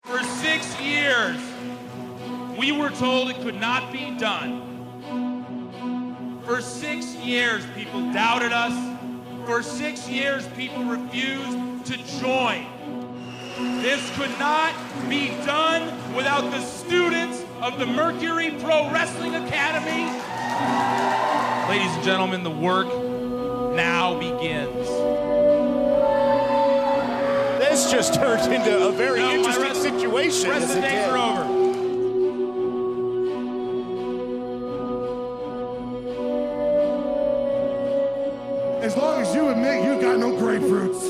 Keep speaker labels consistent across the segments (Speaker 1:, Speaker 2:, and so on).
Speaker 1: For 6 years, we were told it could not be done. For 6 years, people doubted us. For 6 years, people refused to join. This could not be done without the students of the Mercury Pro Wrestling Academy. Ladies and gentlemen, the work now begins.
Speaker 2: This just turned into a very interesting situation.
Speaker 1: The rest of the days are over.
Speaker 3: As long as you admit you got no grapefruits.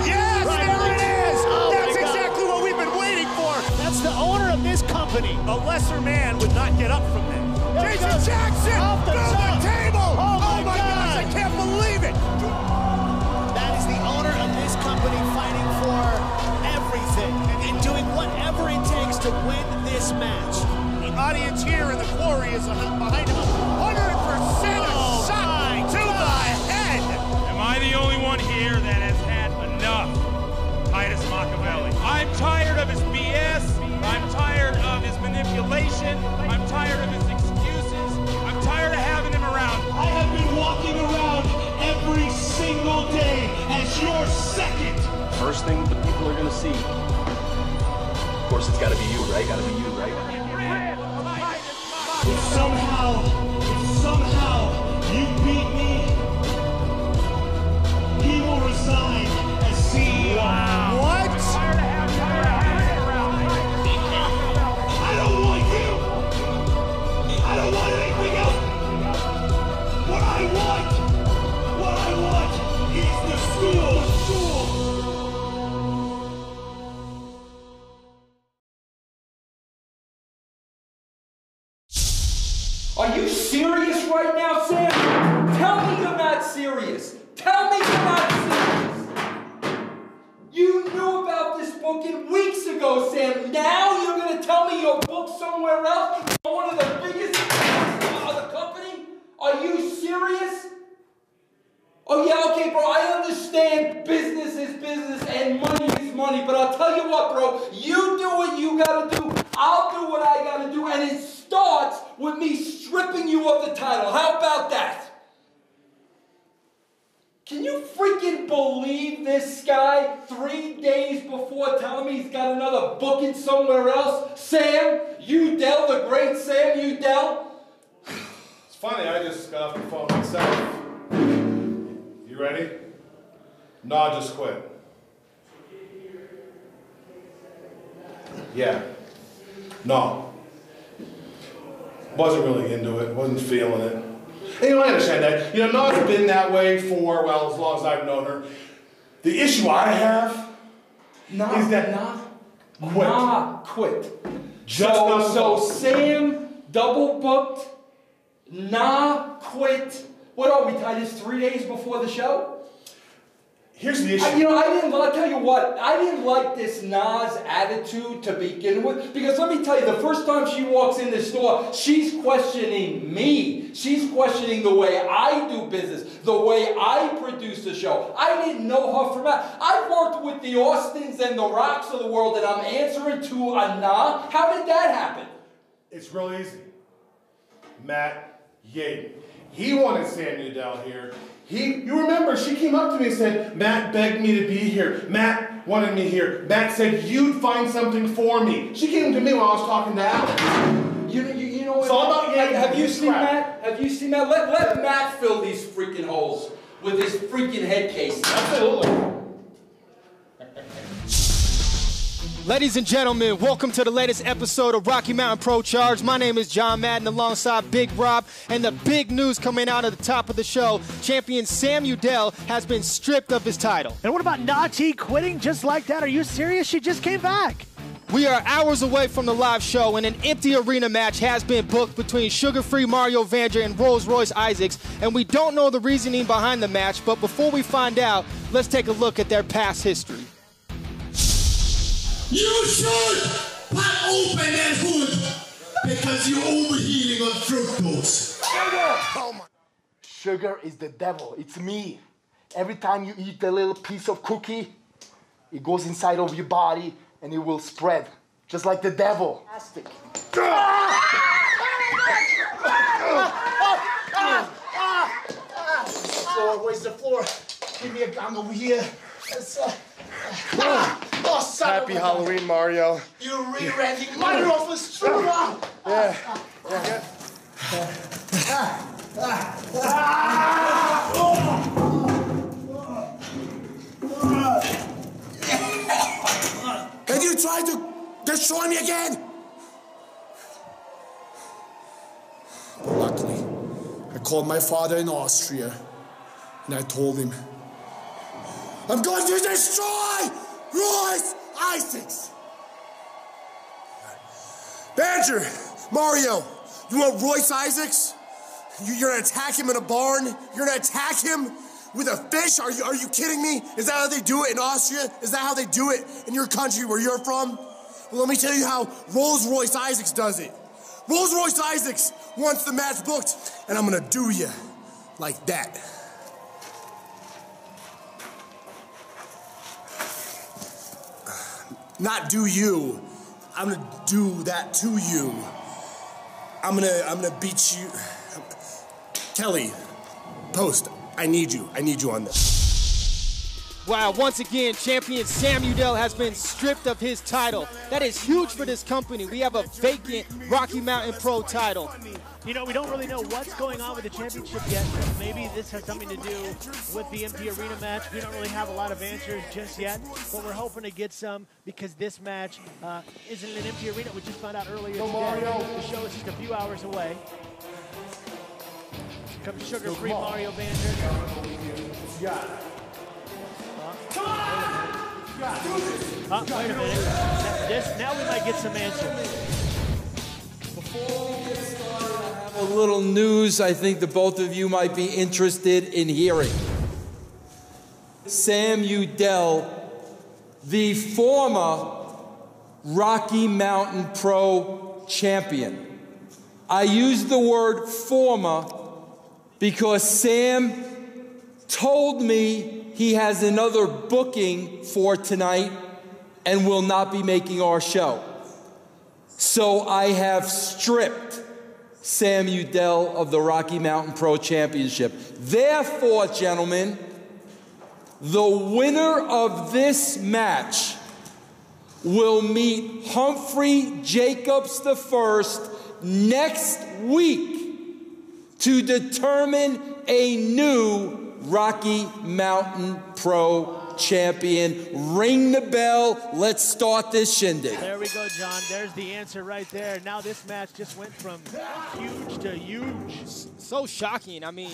Speaker 2: Yes, right, there it is!
Speaker 4: Oh,
Speaker 2: that's exactly what we've been waiting for!
Speaker 4: That's the owner of this company.
Speaker 2: A lesser man would not get up from this. Jason Jackson!
Speaker 4: Off the
Speaker 2: through
Speaker 4: top.
Speaker 2: the table!
Speaker 4: Oh my
Speaker 2: gosh, I can't believe it!
Speaker 4: That is the owner of this company fighting for everything and doing whatever it takes to win this match.
Speaker 2: The audience here in the quarry is behind him. 100% a shot to the head!
Speaker 1: Am I the only one here that has had enough Titus Machiavelli? I'm tired of his BS. I'm tired of his manipulation. I'm tired of his excuses. I'm tired of having him around.
Speaker 5: I have been walking around every single day as your second.
Speaker 6: First thing the people are gonna see. Of course, it's gotta be you, right? Gotta be you, right?
Speaker 5: If somehow you beat me, he will resign as CEO.
Speaker 1: Wow.
Speaker 2: What?
Speaker 5: I don't want you. I don't want anything else. What I want is the school.
Speaker 7: Are you serious right now, Sam? Tell me you're not serious. Tell me you're not serious. You knew about this booking weeks ago, Sam. Now you're going to tell me you're booked somewhere else? One of the biggest of the company? Are you serious? Oh yeah, okay, bro, I understand business is business and money is money, but I'll tell you what, bro, you do what you gotta do, I'll do what I gotta do, and it starts with me stripping you of the title. How about that? Can you freaking believe this guy 3 days before telling me he's got another booking somewhere else? Sam Udell, the great Sam Udell?
Speaker 3: It's funny, I just got off the phone myself. You ready? No, I just quit. Yeah. No. Wasn't really into it, wasn't feeling it. And I understand that. Na's been that way for, well, as long as I've known her. The issue I have is that
Speaker 7: quit. So Sam double booked, quit. What are we, Titus, 3 days before the show?
Speaker 3: Here's the issue.
Speaker 7: I'll tell you what, I didn't like this Nas attitude to begin with, because let me tell you, the first time she walks in the store, she's questioning me. She's questioning the way I do business, the way I produce the show. I didn't know her from that. I've worked with the Austins and the Rocks of the world, and I'm answering to a Nah. How did that happen?
Speaker 3: It's real easy. Matt Yaden. He wanted Sam Udell here. You remember, she came up to me and said, Matt begged me to be here. Matt wanted me here. Matt said you'd find something for me. She came to me while I was talking to Alex.
Speaker 7: You know what?
Speaker 3: It's all about Yaden.
Speaker 7: Have you seen Matt? Have you seen Matt? Let Matt fill these freaking holes with his freaking head case.
Speaker 3: Absolutely.
Speaker 8: Ladies and gentlemen, welcome to the latest episode of Rocky Mountain Pro Charge. My name is John Madden alongside Big Rob, and the big news coming out at the top of the show, champion Sam Udell has been stripped of his title.
Speaker 4: And what about Nati quitting just like that? Are you serious? She just came back.
Speaker 8: We are hours away from the live show, and an empty arena match has been booked between Sugar-Free Mario Vander and Rolls-Royce Isaacs, and we don't know the reasoning behind the match, but before we find out, let's take a look at their past history.
Speaker 5: You should pop open that hood because you're overheating on fructose.
Speaker 9: Oh my. Sugar is the devil. It's me. Every time you eat a little piece of cookie, it goes inside of your body and it will spread, just like the devil. Where's the floor? Give me a gun over here.
Speaker 3: Happy Halloween, Mario.
Speaker 9: You re-renting Mario for sure.
Speaker 3: Yeah.
Speaker 5: And you tried to destroy me again? But luckily, I called my father in Austria, and I told him, I'm going to destroy Royce Isaacs! Badger, Mario, you want Royce Isaacs? You're gonna attack him in a barn? You're gonna attack him with a fish? Are you kidding me? Is that how they do it in Austria? Is that how they do it in your country where you're from? Well, let me tell you how Rolls-Royce Isaacs does it. Rolls-Royce Isaacs wants the match booked, and I'm gonna do you like that. Not do you. I'm gonna do that to you. I'm gonna beat you. Kelly, post. I need you. I need you on this.
Speaker 8: Wow, once again, champion Sam Udell has been stripped of his title. That is huge for this company. We have a vacant Rocky Mountain Pro title.
Speaker 4: You know, we don't really know what's going on with the championship yet. Maybe this has something to do with the empty arena match. We don't really have a lot of answers just yet, but we're hoping to get some because this match isn't an empty arena. We just found out earlier today. The show is just a few hours away. Here comes sugar-free Mario Vander. Wait a minute. Now we might get some answers.
Speaker 7: Before we get started, I have a little news I think that both of you might be interested in hearing. Sam Udell, the former Rocky Mountain Pro champion. I use the word former because Sam told me he has another booking for tonight and will not be making our show. So I have stripped Sam Udell of the Rocky Mountain Pro Championship. Therefore, gentlemen, the winner of this match will meet Humphrey Jacobs I next week to determine a new Rocky Mountain Pro champion. Ring the bell. Let's start this shindig.
Speaker 4: There we go, John. There's the answer right there. Now this match just went from huge to huge.
Speaker 8: So shocking. I mean,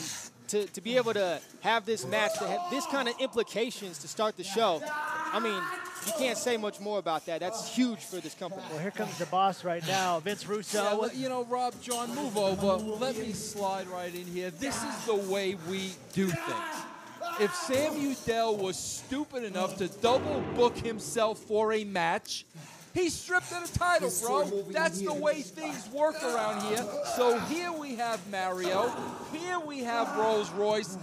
Speaker 8: to be able to have this match, to have this kind of implications to start the show, I mean, you can't say much more about that. That's huge for this company.
Speaker 4: Well, here comes the boss right now, Vince Russo.
Speaker 7: Yeah, you know, Rob, John, move over. Let me slide right in here. This is the way we do things. If Sam Udell was stupid enough to double book himself for a match, he's stripped of the title, bro. That's the way things work around here. So here we have Mario. Here we have Rolls-Royce.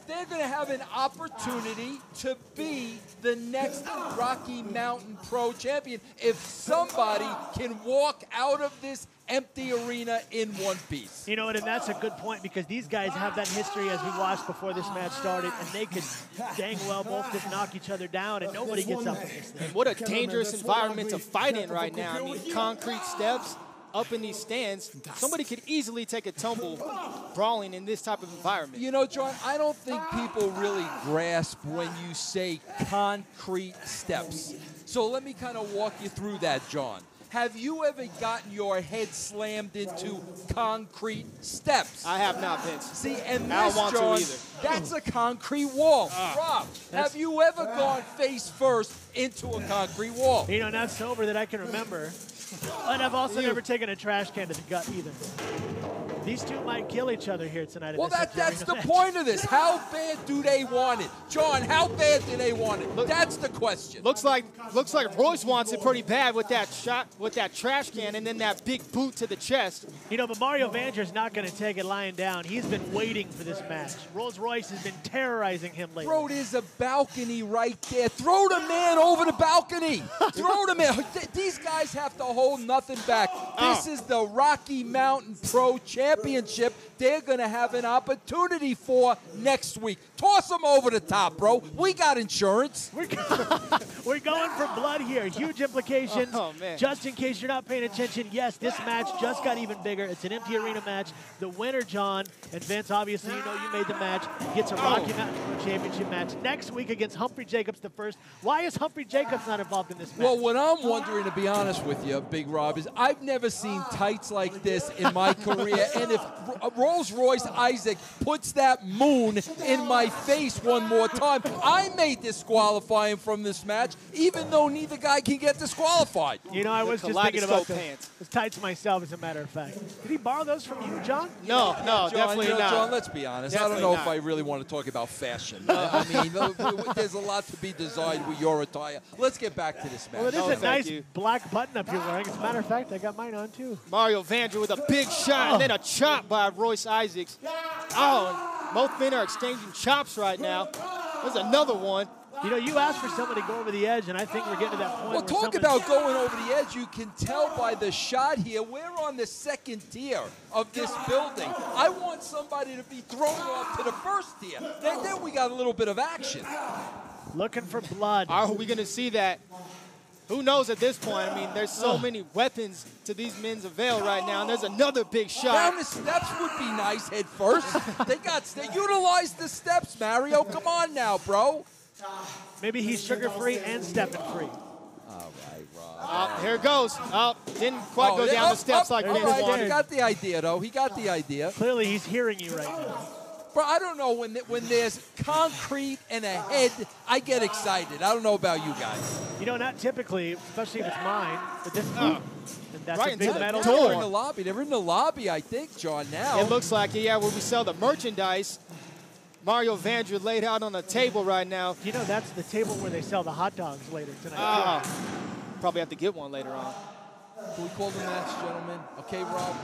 Speaker 7: They're going to have an opportunity to be the next Rocky Mountain Pro champion if somebody can walk out of this empty arena in one piece.
Speaker 4: You know what, and that's a good point because these guys have that history as we watched before this match started, and they could dang well both just knock each other down, and nobody gets up in this thing.
Speaker 8: And what a dangerous environment to fight in right now. I mean, concrete steps up in these stands. Somebody could easily take a tumble brawling in this type of environment.
Speaker 7: You know, John, I don't think people really grasp when you say concrete steps. So let me kind of walk you through that, John. Have you ever gotten your head slammed into concrete steps?
Speaker 8: I have not, Vince.
Speaker 7: See, and
Speaker 8: I
Speaker 7: this,
Speaker 8: don't want
Speaker 7: John,
Speaker 8: to either.
Speaker 7: that's a concrete wall. Rob, have you ever gone face first into a concrete wall?
Speaker 4: You know, not sober that I can remember. And I've also never taken a trash can to the gut either. These two might kill each other here tonight.
Speaker 7: Well, that's the point of this. How bad do they want it? John, how bad do they want it? That's the question.
Speaker 8: Looks like Royce wants it pretty bad with that shot, with that trash can, and then that big boot to the chest.
Speaker 4: You know, but Mario Vander's not going to take it lying down. He's been waiting for this match. Rolls-Royce has been terrorizing him lately.
Speaker 7: Bro, there's a balcony right there. Throw the man over the balcony. Throw the man. These guys have to hold nothing back. This is the Rocky Mountain Pro Championship they're going to have an opportunity for next week. Toss them over the top, bro. We got insurance.
Speaker 4: We're going for blood here. Huge implications.
Speaker 8: Oh, man.
Speaker 4: Just in case you're not paying attention, yes, this match just got even bigger. It's an empty arena match. The winner, John, and Vince, obviously, you know you made the match, gets a Rocky Mountain Pro Championship match next week against Humphrey Jacobs the first. Why is Humphrey Jacobs not involved in this match?
Speaker 7: Well, what I'm wondering, to be honest with you, Big Rob, is I've never seen tights like this in my career. And if Rolls-Royce Isaac puts that moon in my face one more time, I may disqualify him from this match, even though neither guy can get disqualified.
Speaker 4: You know, I was just thinking about those tights myself, as a matter of fact. Did he borrow those from you, John?
Speaker 8: No,
Speaker 7: John,
Speaker 8: definitely not.
Speaker 7: John, let's be honest.
Speaker 8: Definitely
Speaker 7: I don't know
Speaker 8: not.
Speaker 7: if I really want to talk about fashion. I mean, there's a lot to be desired with your attire. Let's get back to this match.
Speaker 4: Well, it is a nice
Speaker 8: you.
Speaker 4: black button-up you're wearing. As a matter of fact, I got mine on, too.
Speaker 8: Mario Vander with a big shot and then a chop by Royce Isaacs. Oh, and both men are exchanging chops right now. There's another one.
Speaker 4: You know, you asked for someone to go over the edge, and I think we're getting to that point.
Speaker 7: Well, talk about going over the edge. You can tell by the shot here, we're on the second tier of this building. I want somebody to be thrown off to the first tier. Then we got a little bit of action.
Speaker 4: Looking for blood.
Speaker 8: Are we going to see that? Who knows at this point? I mean, there's so many weapons to these men's avail right now, and there's another big shot.
Speaker 7: Down the steps would be nice head first. They utilize the steps, Mario. Come on now, bro.
Speaker 4: Maybe he's sugar-free and stepping-free.
Speaker 7: All right, Rob.
Speaker 8: Here it goes. Oh, didn't quite go down the steps like Vince wanted.
Speaker 7: He got the idea, though. He got the idea.
Speaker 4: Clearly, he's hearing you right now.
Speaker 7: Bro, I don't know, when there's concrete and a head, I get excited. I don't know about you guys.
Speaker 4: You know, not typically, especially if it's mine, but this and that's
Speaker 8: Right
Speaker 4: a big
Speaker 8: into the
Speaker 4: metal
Speaker 8: door.
Speaker 7: They're in the lobby. They're in the lobby, I think, John, now.
Speaker 8: It looks like it, yeah, where we sell the merchandise. Mario Vander laid out on the table right now.
Speaker 4: You know, that's the table where they sell the hot dogs later tonight.
Speaker 8: Probably have to get one later on.
Speaker 7: Can we call the match, gentlemen? Okay, Rob?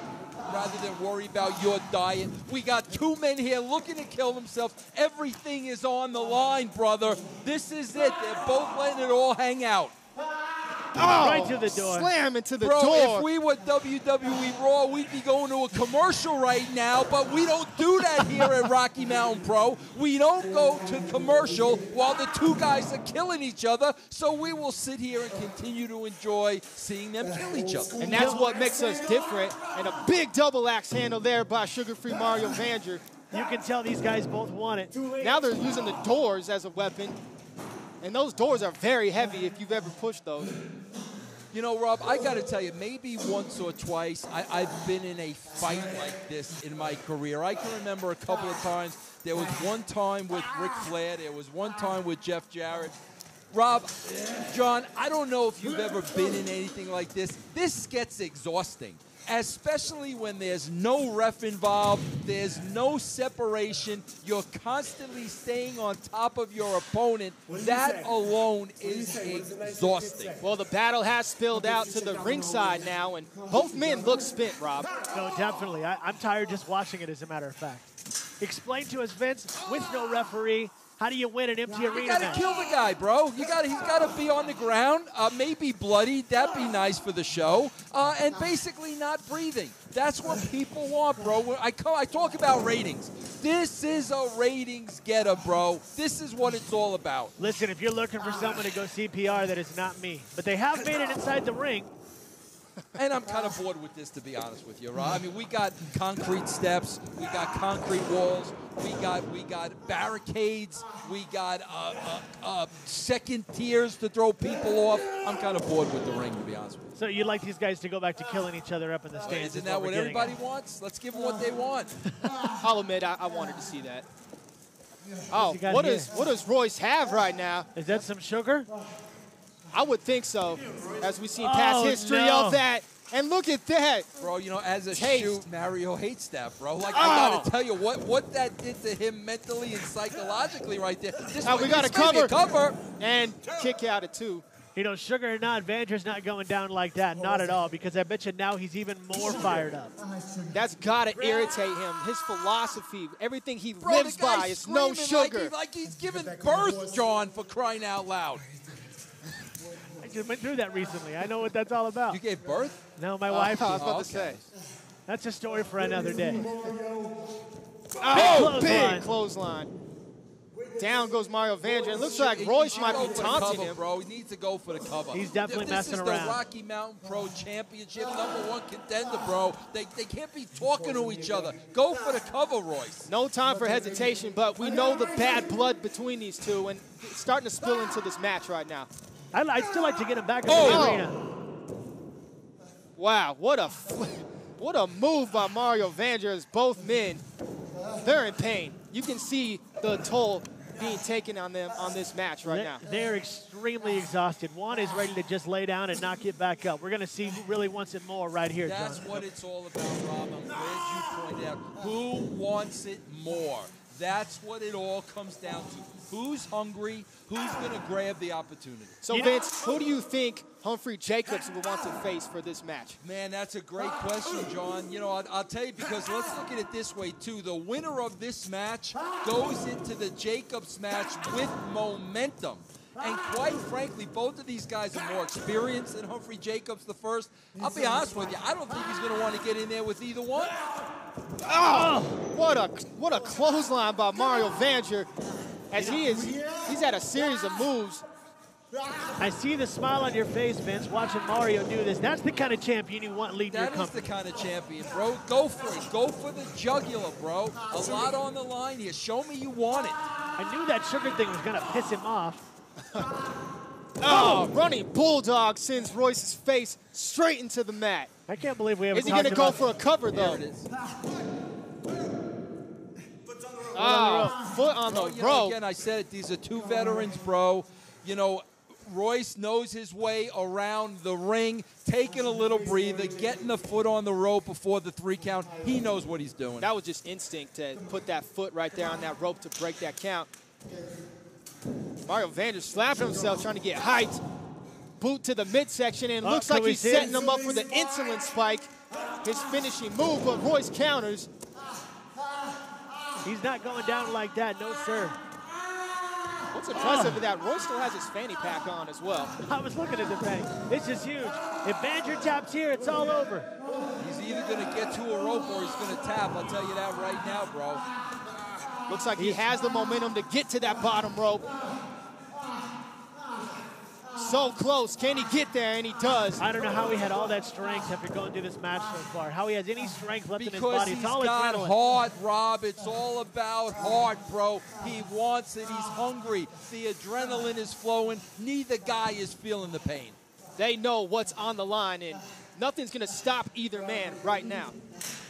Speaker 7: Rather than worry about your diet, we got two men here looking to kill themselves. Everything is on the line, brother. This is it. They're both letting it all hang out.
Speaker 4: Right to the door.
Speaker 8: Slam into the
Speaker 7: Bro,
Speaker 8: door.
Speaker 7: if we were WWE Raw, we'd be going to a commercial right now, but we don't do that here at Rocky Mountain Pro. We don't go to commercial while the two guys are killing each other, so we will sit here and continue to enjoy seeing them kill each other.
Speaker 8: And that's what makes us different. And a big double axe handle there by sugar-free Mario Vander.
Speaker 4: You can tell these guys both want it.
Speaker 8: Now they're using the doors as a weapon. And those doors are very heavy if you've ever pushed those.
Speaker 7: You know, Rob, I got to tell you, maybe once or twice I've been in a fight like this in my career. I can remember a couple of times. There was one time with Ric Flair. There was one time with Jeff Jarrett. Rob, John, I don't know if you've ever been in anything like this. This gets exhausting, especially when there's no ref involved, there's no separation, you're constantly staying on top of your opponent. That alone is exhausting.
Speaker 8: Well, the battle has spilled out to the ringside now, and both men look spent, Rob.
Speaker 4: No, definitely. I'm tired just watching it, as a matter of fact. Explain to us, Vince, with no referee, how do you win an empty arena
Speaker 7: You got
Speaker 4: match?
Speaker 7: to kill the guy, bro. He's got to be on the ground, maybe bloodied. That'd be nice for the show. And basically not breathing. That's what people want, bro. I talk about ratings. This is a ratings getter, bro. This is what it's all about.
Speaker 4: Listen, if you're looking for someone to go CPR, that is not me. But they have made it inside the ring.
Speaker 7: And I'm kind of bored with this, to be honest with you, Rob. I mean, we got concrete steps, we got concrete walls, we got barricades, we got second tiers to throw people off. I'm kind of bored with the ring, to be honest with you.
Speaker 4: So you'd like these guys to go back to killing each other up in the stands?
Speaker 7: Isn't that what everybody wants? Let's give them what they want.
Speaker 8: I'll admit, I wanted to see that.
Speaker 4: Oh,
Speaker 8: what does Royce have right now?
Speaker 4: Is that some sugar?
Speaker 8: I would think so, as we've seen past history of that. And look at that.
Speaker 7: Bro, you know, as a
Speaker 8: Taste.
Speaker 7: shoot, Mario hates that, bro. Like, I gotta tell you, what that did to him mentally and psychologically right there.
Speaker 8: We got a cover. And kick out at 2.
Speaker 4: You know, Sugar or not, Vander's not going down like that. Not at all, because I bet you now he's even more fired up.
Speaker 8: That's got to irritate him. His philosophy, everything he lives by is no sugar.
Speaker 7: Like he's giving birth, John, for crying out loud.
Speaker 4: I just went through that recently. I know what that's all about.
Speaker 7: You gave birth?
Speaker 4: No, my wife
Speaker 8: I was
Speaker 4: did.
Speaker 8: about to say.
Speaker 4: That's a story for another day.
Speaker 8: Big clothesline. Down goes Mario Vander. It looks like Royce might be taunting him.
Speaker 7: Bro, he needs to go for the cover.
Speaker 4: He's definitely messing around.
Speaker 7: This is the Rocky Mountain Pro Championship #1 contender, bro. They can't be talking to each other. Go for the cover, Royce.
Speaker 8: No time for hesitation, but we know the bad blood between these two, and it's starting to spill into this match right now.
Speaker 4: I'd still like to get him back in the arena.
Speaker 8: Wow, what a move by Mario Vander as both men, they're in pain. You can see the toll being taken on them on this match right now.
Speaker 4: They're extremely exhausted. One is ready to just lay down and not get back up. We're going to see who really wants it more right here, John.
Speaker 7: That's what it's all about, Rob. I'm glad you pointed out. Who wants it more? That's what it all comes down to. Who's hungry? Who's going to grab the opportunity?
Speaker 8: So, Vince, who do you think Humphrey Jacobs will want to face for this match?
Speaker 7: Man, that's a great question, John. You know, I'll tell you, because let's look at it this way, too. The winner of this match goes into the Jacobs match with momentum. And quite frankly, both of these guys are more experienced than Humphrey Jacobs the first. I'll be honest with you, I don't think he's going to want to get in there with either one.
Speaker 8: Oh, what a clothesline by Mario Vander, as he's had a series of moves.
Speaker 4: I see the smile on your face, Vince, watching Mario do this. That's the kind of champion you want leading your company.
Speaker 7: That is the kind of champion, bro. Go for it. Go for the jugular, bro. A lot on the line here. Show me you want it.
Speaker 4: I knew that sugar thing was going to piss him off.
Speaker 8: Running Bulldog sends Royce's face straight into the mat.
Speaker 4: I can't believe we haven't
Speaker 8: Is he going to go for a cover, though?
Speaker 7: There it is.
Speaker 8: Foot on the rope.
Speaker 7: Again, I said it. These are two veterans, bro. You know, Royce knows his way around the ring, taking a little breather, getting the foot on the rope before the 3 count. He knows what he's doing.
Speaker 8: That was just instinct to put that foot right there on that rope to break that count. Mario Vander slapping himself, trying to get height. Boot to the midsection, and looks like he's setting him up for the insulin spike. His finishing move, but Royce counters.
Speaker 4: He's not going down like that, no sir.
Speaker 8: What's impressive is that Royce still has his fanny pack on as well.
Speaker 4: I was looking at the fanny. This is huge. If Vander taps here, it's all over.
Speaker 7: He's either going to get to a rope or he's going to tap. I'll tell you that right now, bro.
Speaker 8: Looks like he has the momentum to get to that bottom rope. So close. Can he get there? And he does.
Speaker 4: I don't know how he had all that strength after going through this match so far. How he has any strength left in his body. It's all
Speaker 7: Because he's got
Speaker 4: adrenaline.
Speaker 7: heart, Rob. It's all about heart, bro. He wants it. He's hungry. The adrenaline is flowing. Neither guy is feeling the pain.
Speaker 8: They know what's on the line, and nothing's going to stop either man right now.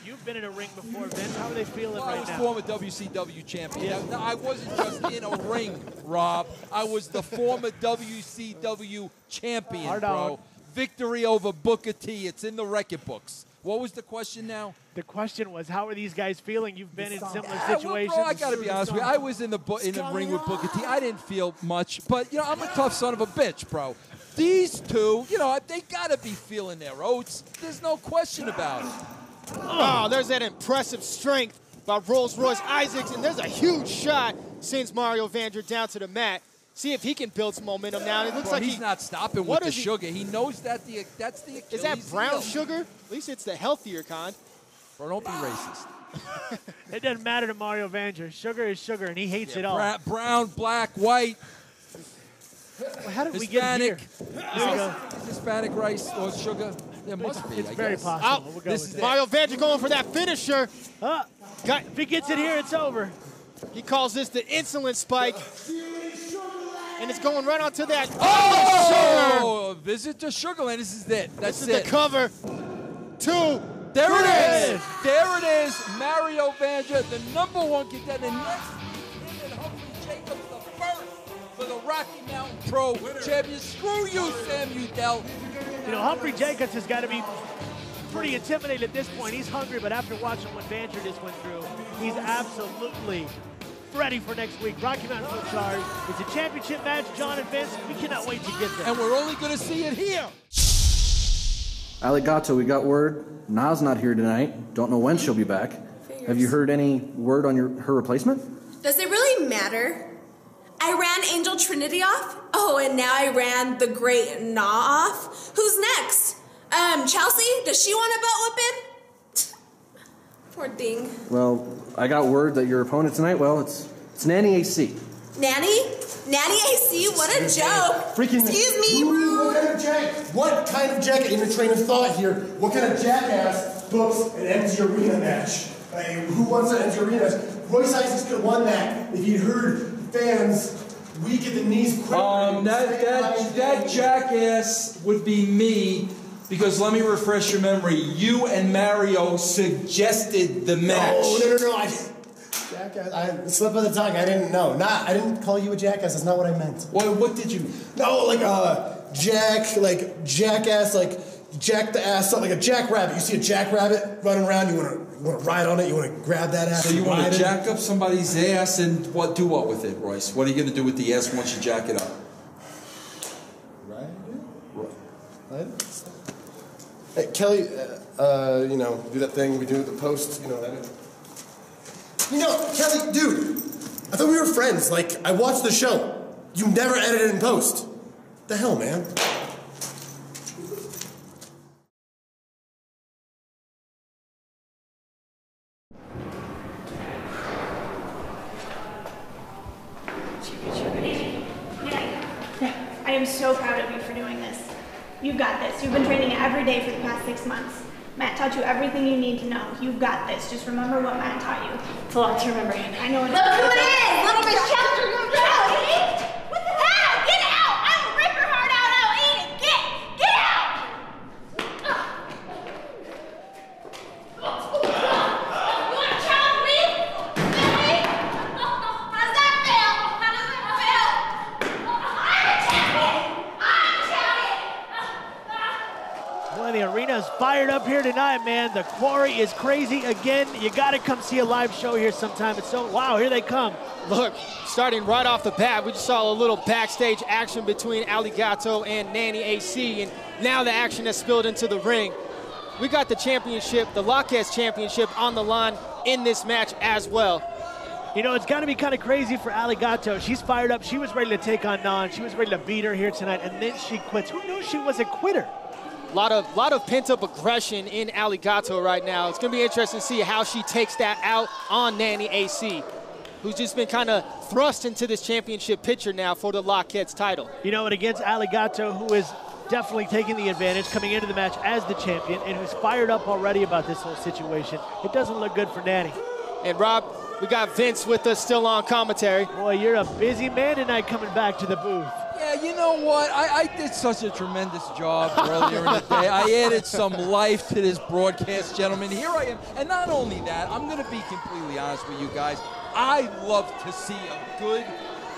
Speaker 4: You've been in a ring before, Vince. How are they feeling
Speaker 7: I
Speaker 4: right
Speaker 7: was
Speaker 4: now?
Speaker 7: former WCW champion. Now, I wasn't just in a ring, Rob. I was the former WCW champion, bro. Victory over Booker T. It's in the record books. What was the question now?
Speaker 4: The question was, how are these guys feeling? You've been in similar
Speaker 7: Well,
Speaker 4: situations.
Speaker 7: bro, I got to be honest with you. I was in the ring with Booker T. I didn't feel much, but, you know, I'm a tough son of a bitch, bro. These two, you know, they got to be feeling their oats. There's no question about it.
Speaker 8: Oh, there's that impressive strength by Rolls-Royce Isaacs, and there's a huge shot, sends Mario Vander down to the mat. See if he can build some momentum now. It looks like
Speaker 7: he's not stopping with the sugar. He knows that that's the Achilles
Speaker 8: Is that brown
Speaker 7: heel.
Speaker 8: sugar? At least it's the healthier kind.
Speaker 7: Bro, don't be racist.
Speaker 4: It doesn't matter to Mario Vander. Sugar is sugar, and he hates it all.
Speaker 7: Brown, black, white.
Speaker 4: Well, how did we
Speaker 7: Hispanic.
Speaker 4: get here?
Speaker 7: Hispanic rice or sugar? There must be.
Speaker 4: It's
Speaker 7: I
Speaker 4: very
Speaker 7: guess.
Speaker 4: possible. We'll go
Speaker 7: This
Speaker 4: with
Speaker 7: is
Speaker 4: it.
Speaker 8: Mario Vander going for that finisher.
Speaker 4: If he gets it here, it's over.
Speaker 8: He calls this the insulin spike. And it's going right onto that.
Speaker 7: Oh, visit to Sugarland. This is it. That's
Speaker 8: This is the cover. 2.
Speaker 7: There it is. There it is. Mario Vander, the #1 contender. Next, him and Humphrey Jacobs, the first for the Rocky Mountain Pro Champion. Screw you, Sam Udell.
Speaker 4: You know, Humphrey Jacobs has got to be pretty intimidated at this point. He's hungry, but after watching what Vancher just went through, he's absolutely ready for next week. Rocky Mountain Pro Charge. It's a championship match, John and Vince. We cannot wait to get there.
Speaker 7: And we're only going to see it here.
Speaker 6: Alligato, we got word. Na's not here tonight. Don't know when she'll be back. Have you heard any word on her replacement?
Speaker 10: Does it really matter? I ran Angel Trinity off. Oh, and now I ran the Great Na off. Who's next? Chelsea? Does she want a belt whipping? Poor thing.
Speaker 6: Well, I got word that your opponent tonight, well, it's Nanny AC.
Speaker 10: Nanny? Nanny AC? What a joke. Excuse me.
Speaker 5: What kind of jacket, in the train of thought here, what kind of jackass books an empty arena match? Who wants an empty arena match? Royce Isaacs could have won that if he'd heard fans weak at the knees quicker.
Speaker 7: That jackass would be me, because let me refresh your memory. You and Mario suggested the match.
Speaker 5: No. Jackass. I slipped of the tongue. I didn't know. I didn't call you a jackass. That's not what I meant.
Speaker 7: What did you?
Speaker 5: No, jackass, like jack the ass, something like a jackrabbit. You see a jackrabbit running around, you want to ride on it, you want to grab that ass.
Speaker 7: So you want to jack up somebody's ass and do what with it, Royce? What are you going to do with the ass once you jack it up?
Speaker 5: Ride it? Hey, Kelly, do that thing we do at the post, that. Kelly, dude, I thought we were friends. Like, I watched the show. You never edited in post. The hell, man?
Speaker 11: I am so proud of you for doing this. You've got this. You've been training every day for the past 6 months. Matt taught you everything you need to know. You've got this. Just remember what Matt taught you. It's a lot to remember. I know.
Speaker 10: Look who it is! Little Miss Chester, come down! What the hell? Get out! I will rip your heart out. I'll eat it. Get out! You want to challenge me? Really? How does that feel? How does it feel? I'm a champion!
Speaker 4: Boy, the arena's fired up here tonight, man. The Quarry is crazy again. You got to come see a live show here sometime. Wow, here they come.
Speaker 8: Look, starting right off the bat, we just saw a little backstage action between Alligato and Nanny AC, and now the action has spilled into the ring. We got the championship, the Lockheed's championship, on the line in this match as well.
Speaker 4: It's got to be kind of crazy for Alligato. She's fired up. She was ready to take on Nan. She was ready to beat her here tonight, and then she quits. Who knew she was a quitter?
Speaker 8: Lot of pent-up aggression in Alligato right now. It's going to be interesting to see how she takes that out on Nanny AC, who's just been kind of thrust into this championship picture now for the Lockheed's title.
Speaker 4: And against Alligato, who is definitely taking the advantage coming into the match as the champion and who's fired up already about this whole situation, it doesn't look good for Nanny.
Speaker 8: And Rob, we got Vince with us still on commentary.
Speaker 4: Boy, you're a busy man tonight coming back to the booth.
Speaker 7: Yeah, you know what? I did such a tremendous job earlier in the day. I added some life to this broadcast, gentlemen. Here I am. And not only that, I'm going to be completely honest with you guys. I love to see a good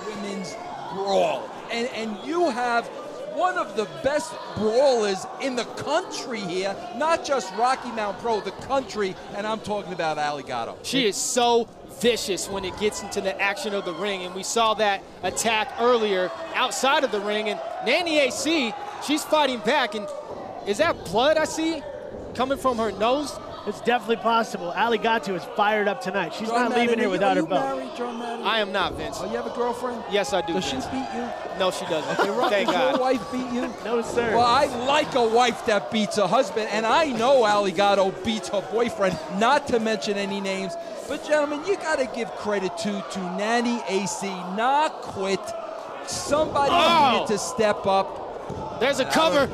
Speaker 7: women's brawl. And you have one of the best brawlers in the country here, not just Rocky Mountain Pro, the country, and I'm talking about Alligato.
Speaker 8: She is so vicious when it gets into the action of the ring, and we saw that attack earlier outside of the ring, and Nanny AC, she's fighting back, and is that blood I see coming from her nose?
Speaker 4: It's definitely possible. Alligato is fired up tonight. She's not leaving here without her belt.
Speaker 8: I am not, Vince.
Speaker 7: Oh, you have a girlfriend?
Speaker 8: Yes, I do.
Speaker 7: Does she beat you?
Speaker 8: No, she doesn't.
Speaker 7: Okay, Rob,
Speaker 8: thank
Speaker 7: does
Speaker 8: God.
Speaker 7: your wife beat you?
Speaker 4: No, sir.
Speaker 7: Well, I like a wife that beats her husband, and I know Alligato beats her boyfriend, not to mention any names. But, gentlemen, you got to give credit to Nanny AC. Not quit. Somebody needed to step up.
Speaker 8: There's a cover.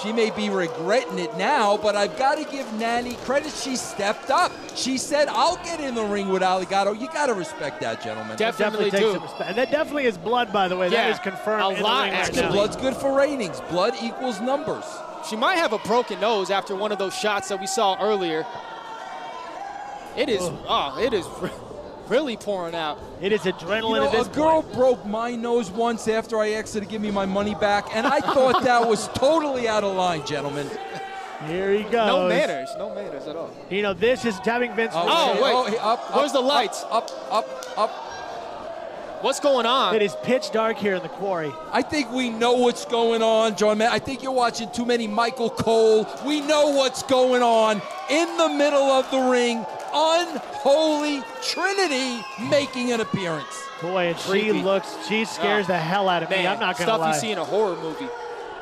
Speaker 7: She may be regretting it now, but I've got to give Nanny credit. She stepped up. She said, I'll get in the ring with Alligato. You got to respect that, gentlemen.
Speaker 4: Definitely do. And that definitely is blood, by the way.
Speaker 8: Yeah,
Speaker 4: that is confirmed.
Speaker 8: a lot,
Speaker 7: actually. Blood's good for ratings. Blood equals numbers.
Speaker 8: She might have a broken nose after one of those shots that we saw earlier. It is, it is really pouring out.
Speaker 4: It is adrenaline at this
Speaker 7: point. A girl broke my nose once after I asked her to give me my money back, and I thought that was totally out of line, gentlemen.
Speaker 4: Here he goes.
Speaker 8: No manners. No manners at all.
Speaker 4: You know, this is having Vince.
Speaker 8: Oh, wait. Where's the lights?
Speaker 7: Up.
Speaker 8: What's going on?
Speaker 4: It is pitch dark here in the quarry.
Speaker 7: I think we know what's going on, John. I think you're watching too many Michael Cole. We know what's going on. In the middle of the ring, unholy Trinity making an appearance.
Speaker 4: Boy, and she scares the hell out of me. I'm not going to lie.
Speaker 8: Stuff you see in a horror movie.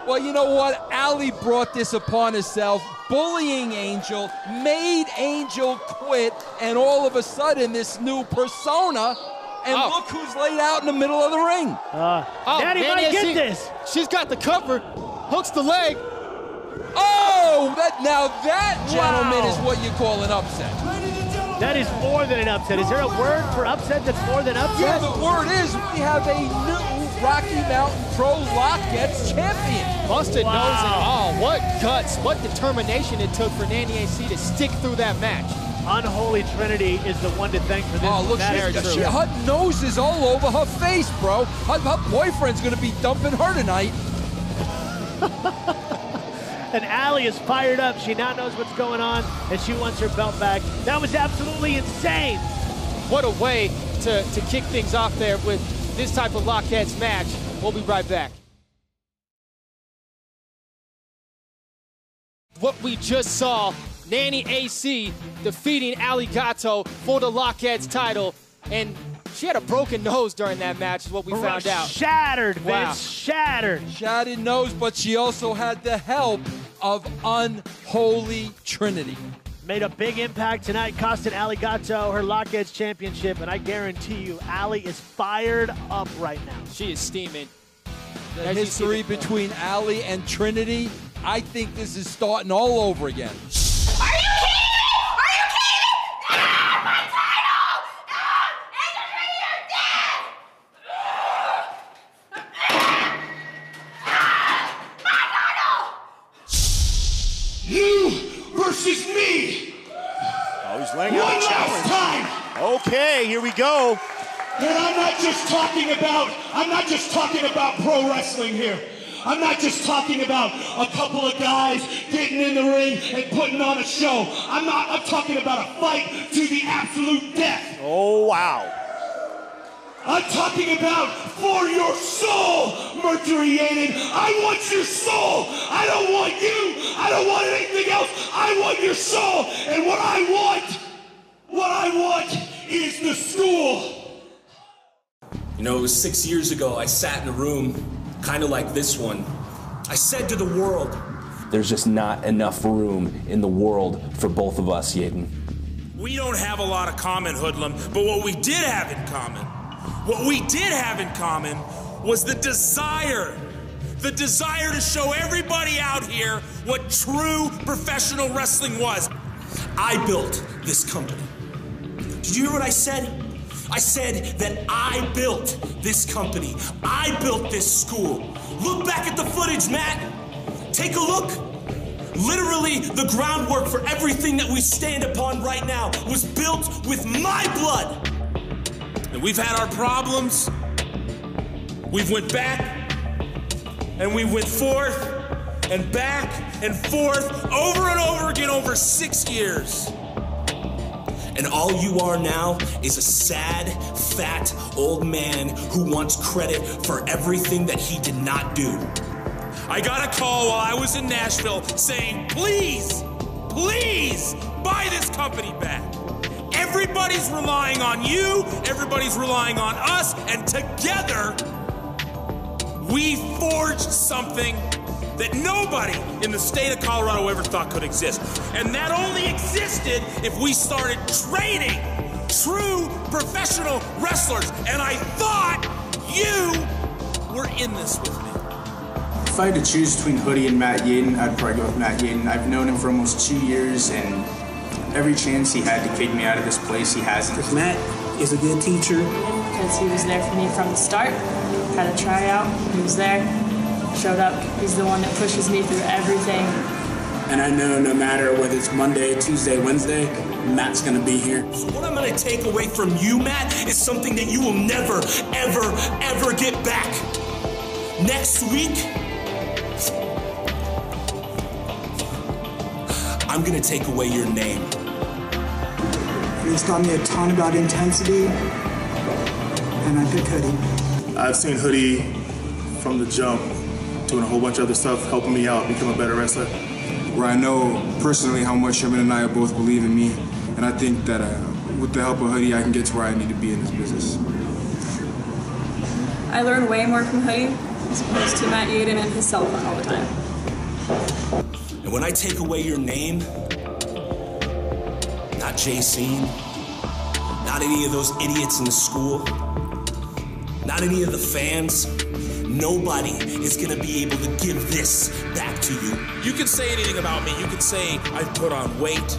Speaker 7: Well, you know what? Allie brought this upon herself, bullying Angel, made Angel quit, and all of a sudden, this new persona. And look who's laid out in the middle of the ring.
Speaker 4: Daddy might get this.
Speaker 8: She's got the cover, hooks the leg.
Speaker 7: Oh, that, gentlemen, is what you call an upset.
Speaker 4: That is more than an upset. Is there a word for upset that's more than upset?
Speaker 7: Yeah, the word is we have a new Rocky Mountain Pro Lockets champion.
Speaker 8: Busted nose and all. What guts, what determination it took for Nanny AC to stick through that match.
Speaker 4: Unholy Trinity is the one to thank for this.
Speaker 7: Oh, look, her nose is all over her face, bro. Her boyfriend's going to be dumping her tonight.
Speaker 4: And Allie is fired up. She now knows what's going on, and she wants her belt back. That was absolutely insane.
Speaker 8: What a way to kick things off there with this type of Lockheads match. We'll be right back. What we just saw, Nanny AC defeating Alligato for the Lockheads title, and she had a broken nose during that match is what we found out.
Speaker 4: Shattered, Vince,
Speaker 8: wow.
Speaker 4: Shattered.
Speaker 7: Shattered nose, but she also had the help of Unholy Trinity.
Speaker 4: Made a big impact tonight, costing Alligato her Lockheads championship, and I guarantee you, Allie is fired up right now.
Speaker 8: She is steaming.
Speaker 7: The history between Allie and Trinity, I think this is starting all over again.
Speaker 12: Are you kidding me? Are you kidding me? Ah, my title! Ah, Angel Trinity are dead! Ah, my title!
Speaker 2: You versus me!
Speaker 13: Oh, he's laying out
Speaker 2: One
Speaker 13: a challenge.
Speaker 2: last time!
Speaker 13: Okay, here we go.
Speaker 2: And I'm not just talking about pro wrestling here. I'm not just talking about a couple of guys getting in the ring and putting on a show. I'm talking about a fight to the absolute death.
Speaker 13: Oh, wow.
Speaker 2: I'm talking about for your soul, Mercury Yaden. I want your soul. I don't want you. I don't want anything else. I want your soul. And what I want is the school.
Speaker 14: You know, it was 6 years ago, I sat in a room kind of like this one. I said to the world,
Speaker 15: there's just not enough room in the world for both of us, Yaden.
Speaker 1: We don't have a lot of common, Hoodlum, but what we did have in common, was the desire to show everybody out here what true professional wrestling was.
Speaker 14: I built this company. Did you hear what I said? I said that I built this company. I built this school. Look back at the footage, Matt. Take a look. Literally, the groundwork for everything that we stand upon right now was built with my blood.
Speaker 1: And we've had our problems. We've went back, and we went forth, and back, and forth, over and over again over 6 years.
Speaker 14: And all you are now is a sad, fat, old man who wants credit for everything that he did not do.
Speaker 1: I got a call while I was in Nashville saying, please, please buy this company back. Everybody's relying on you, everybody's relying on us, and together, we forged something that nobody in the state of Colorado ever thought could exist. And that only existed if we started training true professional wrestlers. And I thought you were in this with me.
Speaker 16: If I had to choose between Hoodie and Matt Yaden, I'd probably go with Matt Yaden. I've known him for almost 2 years, and every chance he had to kick me out of this place, he hasn't.
Speaker 17: Because Matt is a good teacher.
Speaker 18: Because he was there for me from the start. Had a tryout, he was there. Showed up. He's the one that pushes me through everything.
Speaker 17: And I know no matter whether it's Monday, Tuesday, Wednesday, Matt's gonna be here.
Speaker 14: So what I'm gonna take away from you, Matt, is something that you will never, ever, ever get back. Next week, I'm gonna take away your name.
Speaker 17: He's taught me a ton about intensity, and I pick Hoodie.
Speaker 3: I've seen Hoodie from the jump, doing a whole bunch of other stuff, helping me out, become a better wrestler.
Speaker 16: Where I know personally how much him and I both believe in me, and I think that with the help of Hoodie, I can get to where I need to be in this business.
Speaker 18: I learn way more from Hoodie as opposed to Matt Yaden and his cell phone all the time.
Speaker 14: And when I take away your name, not Jay-Scene, not any of those idiots in the school, not any of the fans, nobody is gonna be able to give this back to you.
Speaker 19: You can say anything about me. You can say I've put on weight.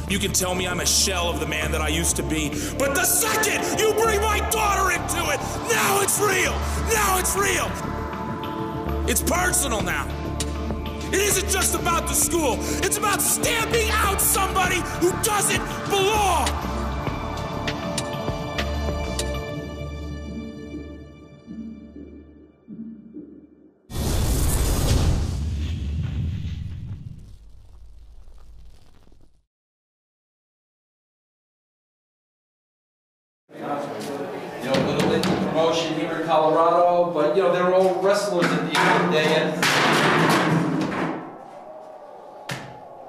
Speaker 19: You can tell me I'm a shell of the man that I used to be. But the second you bring my daughter into it, now it's real. Now it's real. It's personal now. It isn't just about the school. It's about stamping out somebody who doesn't belong.
Speaker 7: You know, little indie promotion here in Colorado, but you know, they're all wrestlers at the end of the day.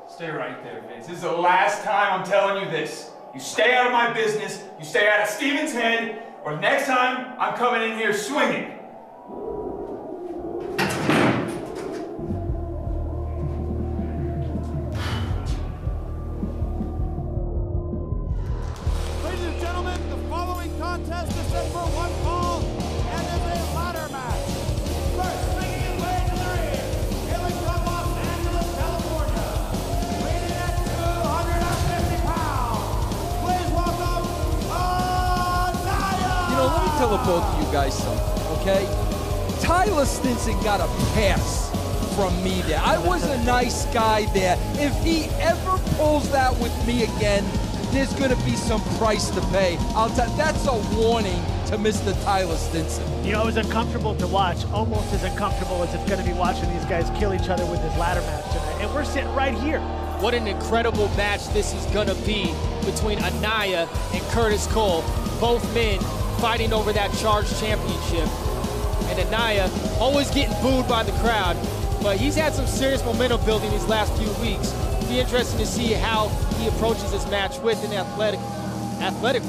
Speaker 20: Stay right there, Vince. This is the last time I'm telling you this. You stay out of my business, you stay out of Steven's head, or next time I'm coming in here swinging.
Speaker 21: Ladies and gentlemen, the following contest is set for one fall and is a ladder match. First, making his way to the ring, hailing from Los Angeles, California, weighing at 250 pounds. Please welcome, Anaya!
Speaker 7: You know, let me tell both of you guys something, okay? Tyler Stinson got a pass from me there. I was a nice guy there. If he ever pulls that with me again, there's going to be some price to pay. I'll tell you, that's a warning to Mr. Tyler Stinson.
Speaker 4: You know, it was uncomfortable to watch, almost as uncomfortable as it's going to be watching these guys kill each other with this ladder match tonight. And we're sitting right here.
Speaker 8: What an incredible match this is going to be between Anaya and Curtis Cole. Both men fighting over that Charge Championship. And Anaya always getting booed by the crowd, but he's had some serious momentum building these last few weeks. It'll be interesting to see how he approaches this match with an athletic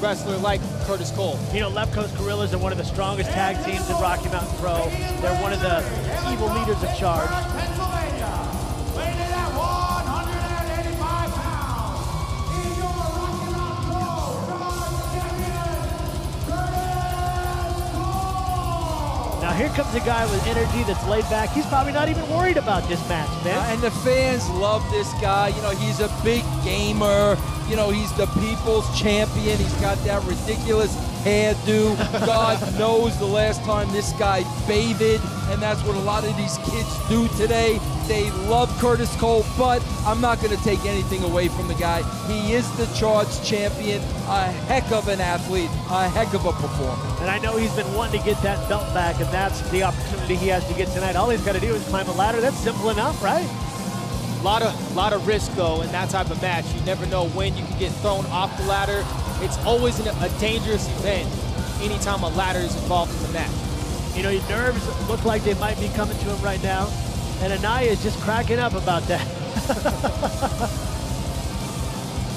Speaker 8: wrestler like Curtis Cole.
Speaker 4: You know, Left Coast Gorillas are one of the strongest tag teams in Rocky Mountain Pro. They're one of the evil leaders of Charge.
Speaker 21: Pennsylvania, weighing in at 185 pounds. He's your Rocky Mountain Pro Charge Champion, Curtis Cole.
Speaker 4: Now here comes a guy with energy that's laid back. He's probably not even worried about this match, man.
Speaker 7: And the fans love this guy. You know, he's a big gamer. You know, he's the people's champion. He's got that ridiculous hairdo. God knows the last time this guy bathed, and that's what a lot of these kids do today. They love Curtis Cole, but I'm not going to take anything away from the guy. He is the Charge champion, a heck of an athlete, a heck of a performer.
Speaker 4: And I know he's been wanting to get that belt back, and that's the opportunity he has to get tonight. All he's got to do is climb a ladder. That's simple enough, right?
Speaker 8: Lot of risk though in that type of match. You never know when you can get thrown off the ladder. It's always a dangerous event anytime a ladder is involved in the match.
Speaker 4: You know, your nerves look like they might be coming to him right now, and Anaya is just cracking up about that.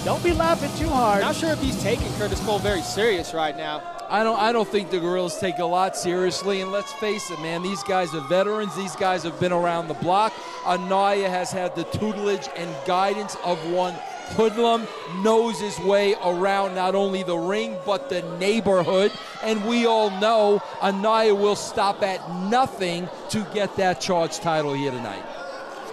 Speaker 4: Don't be laughing too hard.
Speaker 8: Not sure if he's taking Curtis Cole very serious right now.
Speaker 7: I don't think the Gorillas take a lot seriously, and let's face it, man, these guys are veterans. These guys have been around the block. Anaya has had the tutelage and guidance of one hoodlum, knows his way around not only the ring, but the neighborhood. And we all know Anaya will stop at nothing to get that Charge title here tonight.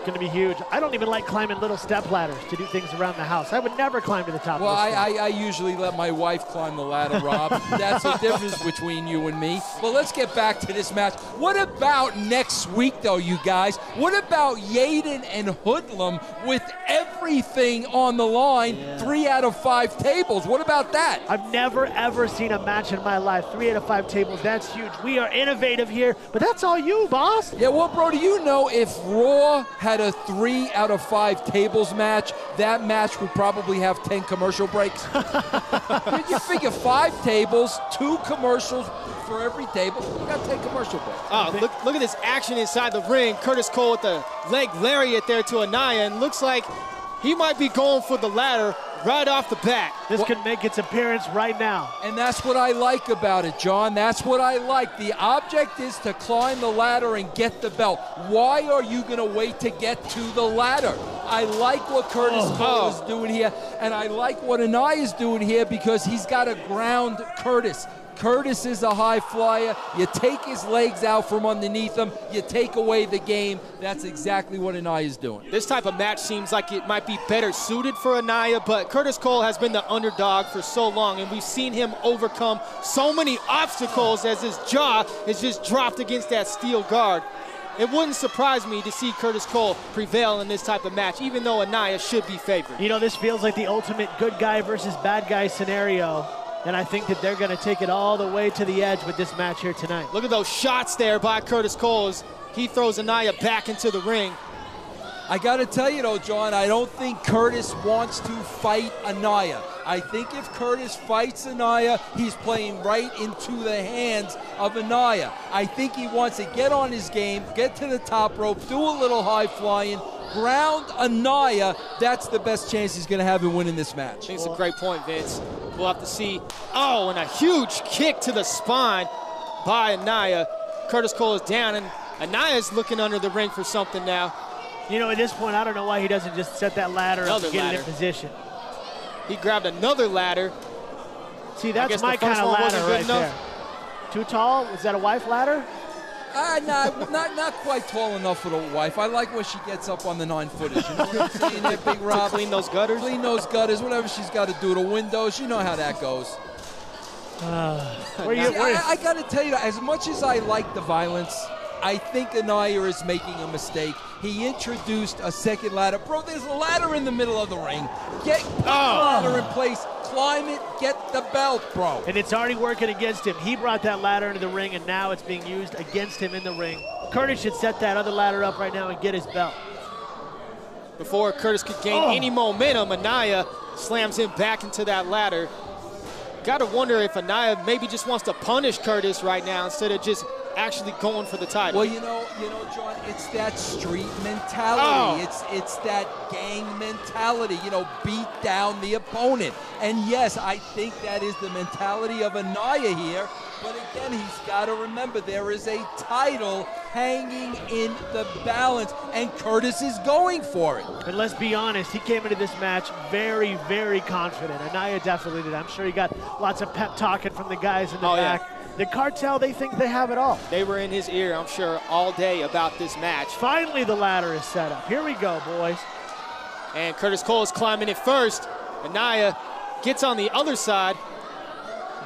Speaker 4: Going to be huge. I don't even like climbing little step ladders to do things around the house. I would never climb to the top.
Speaker 7: Well,
Speaker 4: of the
Speaker 7: I usually let my wife climb the ladder, Rob. That's the difference between you and me. But let's get back to this match. What about next week, though, you guys? What about Yaden and Hoodlum with everything on the line? Yeah. 3 out of 5 tables. What about that?
Speaker 4: I've never, ever seen a match in my life. 3 out of 5 tables. That's huge. We are innovative here, but that's all you, boss.
Speaker 7: Yeah, well, bro, do you know if Raw had had a 3 out of 5 tables match, that match would probably have 10 commercial breaks. You figure 5 tables, 2 commercials for every table, you got 10 commercial breaks.
Speaker 8: Oh, look at this action inside the ring. Curtis Cole with the leg lariat there to Anaya, and looks like he might be going for the ladder right off the bat.
Speaker 4: This could make its appearance right now.
Speaker 7: And that's what I like about it, John. That's what I like. The object is to climb the ladder and get the belt. Why are you going to wait to get to the ladder? I like what Curtis Cole is doing here, and I like what Anaya is doing here because he's got to ground Curtis. Curtis is a high flyer. You take his legs out from underneath him. You take away the game. That's exactly what Anaya is doing.
Speaker 8: This type of match seems like it might be better suited for Anaya, but Curtis Cole has been the underdog for so long, and we've seen him overcome so many obstacles as his jaw is just dropped against that steel guard. It wouldn't surprise me to see Curtis Cole prevail in this type of match, even though Anaya should be favored.
Speaker 4: You know, this feels like the ultimate good guy versus bad guy scenario. And I think that they're going to take it all the way to the edge with this match here tonight.
Speaker 8: Look at those shots there by Curtis Cole as he throws Anaya back into the ring.
Speaker 7: I got to tell you, though, John, I don't think Curtis wants to fight Anaya. I think if Curtis fights Anaya, he's playing right into the hands of Anaya. I think he wants to get on his game, get to the top rope, do a little high flying, ground Anaya. That's the best chance he's going to have in winning this match.
Speaker 8: I think it's a great point, Vince. We'll have to see. Oh, and a huge kick to the spine by Anaya. Curtis Cole is down, and Anaya's looking under the ring for something now.
Speaker 4: You know, at this point, I don't know why he doesn't just set that ladder up and get it in position.
Speaker 8: He grabbed another ladder.
Speaker 4: See, that's my kind of ladder right there. Too tall? Is that a wife ladder?
Speaker 7: Not quite tall enough for the wife. I like when she gets up on the 9-footers. You know what I'm saying there, Big Rob?
Speaker 8: To clean those gutters?
Speaker 7: Clean those gutters, whatever she's got to do. The windows, you know how that goes. I got to tell you, as much as I like the violence, I think Anaya is making a mistake. He introduced a second ladder. Bro, there's a ladder in the middle of the ring. Get the ladder in place, climb it, get the belt, bro.
Speaker 4: And it's already working against him. He brought that ladder into the ring, and now it's being used against him in the ring. Curtis should set that other ladder up right now and get his belt.
Speaker 8: Before Curtis could gain any momentum, Anaya slams him back into that ladder. Got to wonder if Anaya maybe just wants to punish Curtis right now instead of just actually going for the title.
Speaker 7: Well, you know, John, it's that street mentality. It's that gang mentality. You know, beat down the opponent. And yes, I think that is the mentality of Anaya here. But again, he's got to remember there is a title hanging in the balance, and Curtis is going for it.
Speaker 4: And let's be honest, he came into this match very, very confident. Anaya definitely did. I'm sure he got lots of pep talking from the guys in the back. Yeah. The cartel, they think they have it all.
Speaker 8: They were in his ear, I'm sure, all day about this match.
Speaker 4: Finally, the ladder is set up. Here we go, boys.
Speaker 8: And Curtis Cole is climbing it first. Anaya gets on the other side.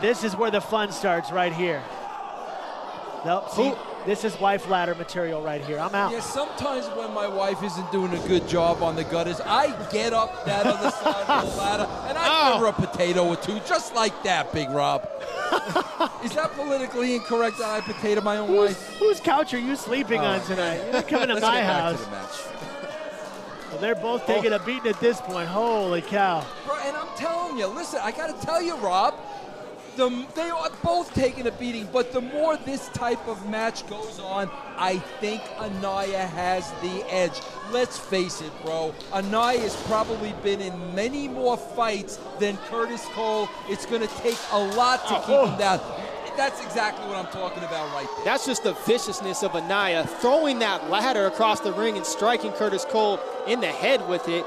Speaker 4: This is where the fun starts right here. Nope, see, this is wife ladder material right here. I'm out.
Speaker 7: Yeah, sometimes when my wife isn't doing a good job on the gutters, I get up that other side of the ladder and I give her a potato or two, just like that, Big Rob. Is that politically incorrect that I potato my own wife?
Speaker 4: Whose couch are you sleeping on tonight? You're coming to my house.
Speaker 7: Back to the match.
Speaker 4: Well, they're both taking a beating at this point. Holy cow.
Speaker 7: Bro, and I'm telling you, listen, I got to tell you, Rob, they are both taking a beating, but the more this type of match goes on, I think Anaya has the edge. Let's face it, bro. Anaya has probably been in many more fights than Curtis Cole. It's going to take a lot to keep him down. That's exactly what I'm talking about right there.
Speaker 8: That's just the viciousness of Anaya, throwing that ladder across the ring and striking Curtis Cole in the head with it.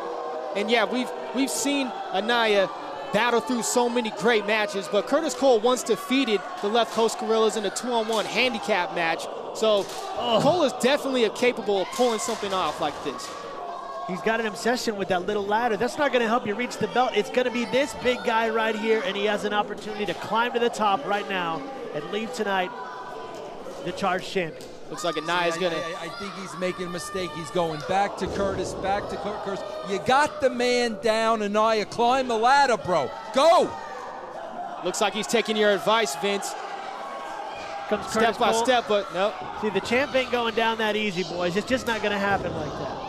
Speaker 8: And yeah, we've seen Anaya battle through so many great matches, but Curtis Cole once defeated the Left Coast Gorillas in a 2-on-1 handicap match. So Cole is definitely capable of pulling something off like this.
Speaker 4: He's got an obsession with that little ladder. That's not going to help you reach the belt. It's going to be this big guy right here, and he has an opportunity to climb to the top right now and leave tonight the charged champion.
Speaker 8: Looks like Anaya's going to...
Speaker 7: I think he's making a mistake. He's going back to Curtis, back to Curtis. You got the man down, Anaya. Climb the ladder, bro. Go!
Speaker 8: Looks like he's taking your advice, Vince.
Speaker 4: Comes
Speaker 8: step by step, but no.
Speaker 4: See, the champ ain't going down that easy, boys. It's just not going to happen like that.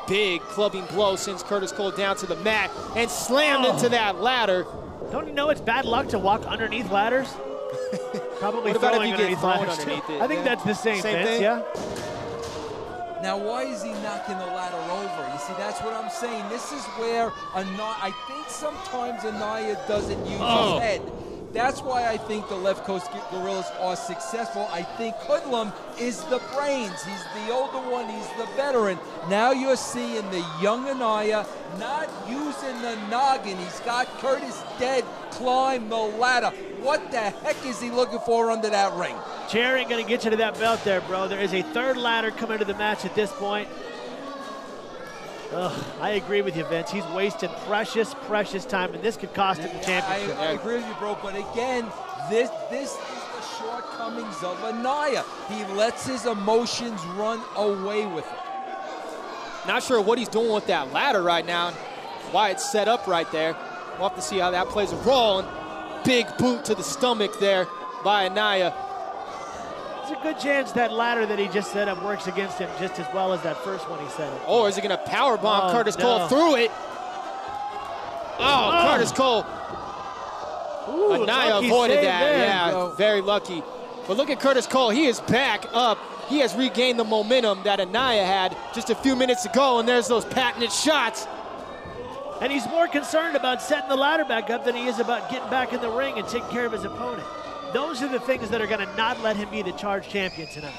Speaker 8: big clubbing blow sends Curtis Cole down to the mat and slammed into that ladder.
Speaker 4: Don't you know it's bad luck to walk underneath ladders? Probably
Speaker 8: what about if
Speaker 4: throwing
Speaker 8: you get
Speaker 4: underneath
Speaker 8: thrown
Speaker 4: ladders,
Speaker 8: underneath
Speaker 4: too.
Speaker 8: it?
Speaker 4: I think that's the same thing, yeah.
Speaker 7: Now, why is he knocking the ladder over? You see, that's what I'm saying. This is where I think sometimes Anaya doesn't use his head. That's why I think the Left Coast Gorillas are successful. I think Hoodlum is the brains. He's the older one. He's the veteran. Now you're seeing the young Anaya not using the noggin. He's got Curtis dead, climb the ladder. What the heck is he looking for under that ring?
Speaker 4: Chair ain't going to get you to that belt there, bro. There is a third ladder coming to the match at this point. Ugh, I agree with you, Vince. He's wasting precious, precious time, and this could cost him the championship.
Speaker 7: I agree with you, bro, but again, this is the shortcomings of Anaya. He lets his emotions run away with him.
Speaker 8: Not sure what he's doing with that ladder right now and why it's set up right there. We'll have to see how that plays a role. And big boot to the stomach there by Anaya.
Speaker 4: There's a good chance that ladder that he just set up works against him just as well as that first one he set up.
Speaker 8: Or is he going to powerbomb Curtis Cole through it? Oh, Curtis Cole.
Speaker 4: Ooh,
Speaker 8: Anaya avoided that. Yeah, very lucky. But look at Curtis Cole. He is back up. He has regained the momentum that Anaya had just a few minutes ago, and there's those patented shots.
Speaker 4: And he's more concerned about setting the ladder back up than he is about getting back in the ring and taking care of his opponent. Those are the things that are going to not let him be the charged champion tonight.